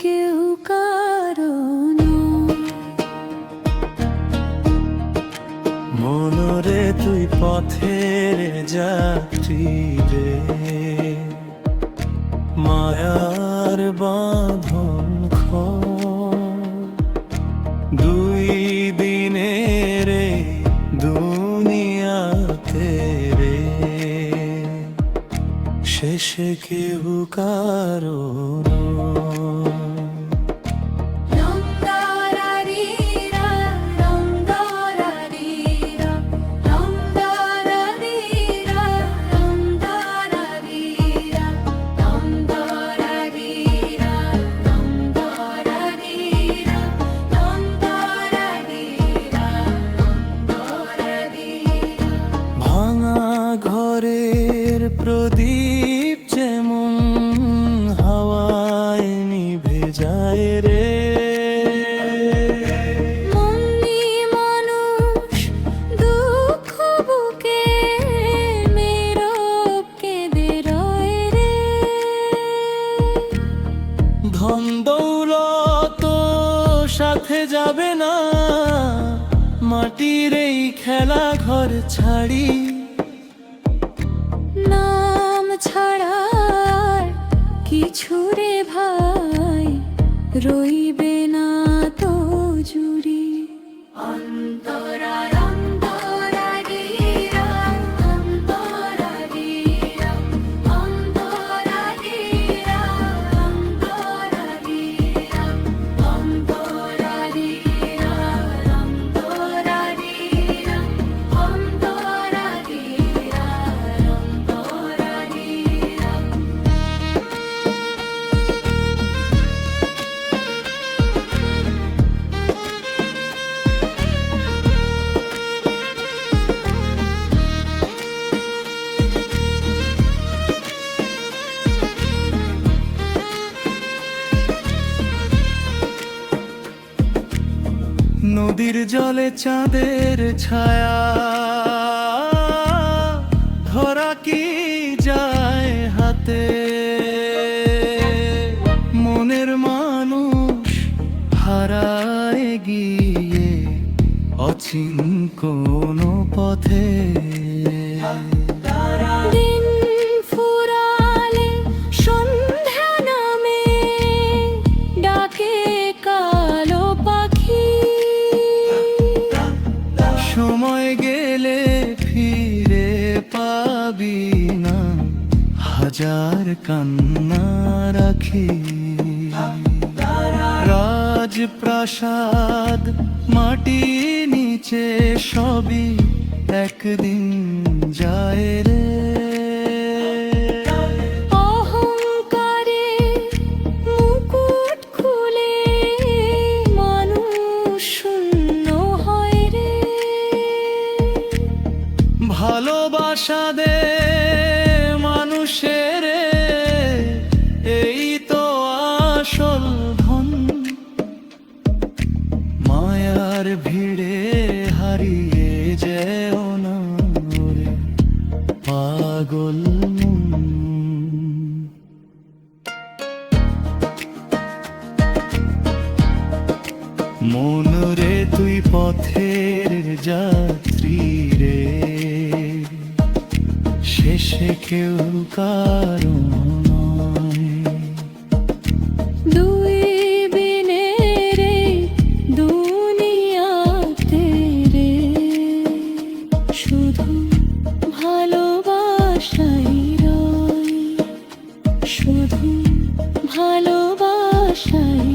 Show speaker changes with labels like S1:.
S1: কেউ কারণ
S2: মনরে তুই পথের যাত্রী রে, মায়ার বাঁধন দুই দিনের দুনিয়াতে রে, শেষে কেউ কারণ ঘরের প্রদীপ যেমন হাওয়ায় নিভে যায় রে,
S1: মনি মানুষ দুঃখ বুকে নীরব কেঁদে রয় রে,
S2: ধন দৌলত সাথে যাবে না, মাটির এই খেলা ঘর ছাড়ি,
S1: নাম ছাড়া কিছু রে ভাই রইবে না তো জুড়ি।
S2: নদীর জলে চাঁদের ছায়া ধরা কি যায় হাতে, মনের মানুষ হারায় গিয়ে অচিন কোনো পথে,
S1: দিন ফুরালে সন্ধ্যা নামে ডাকে কালো পাখি,
S2: সময় গেলে ফিরে পাবি না, হাজার কান্না রাখি। রাজপ্রাসাদ মাটি নিচে সবই একদিন যায় রে,
S1: অহংকারে মুকুট খুলে মানুষ শূন্য হয় রে,
S2: ভালোবাসা দে মানুষের এই তো আসল ধন, মায়ার ভিড়ে হারিয়ে যেও না রে পাগল মন। মন রে তুই পথের যাত্রী রে, শেষে কেউ কারণ
S1: দুই দিনের দুনিয়াতে রে, শুধু ভালোবাসাই রয়, শুধু ভালোবাসাই।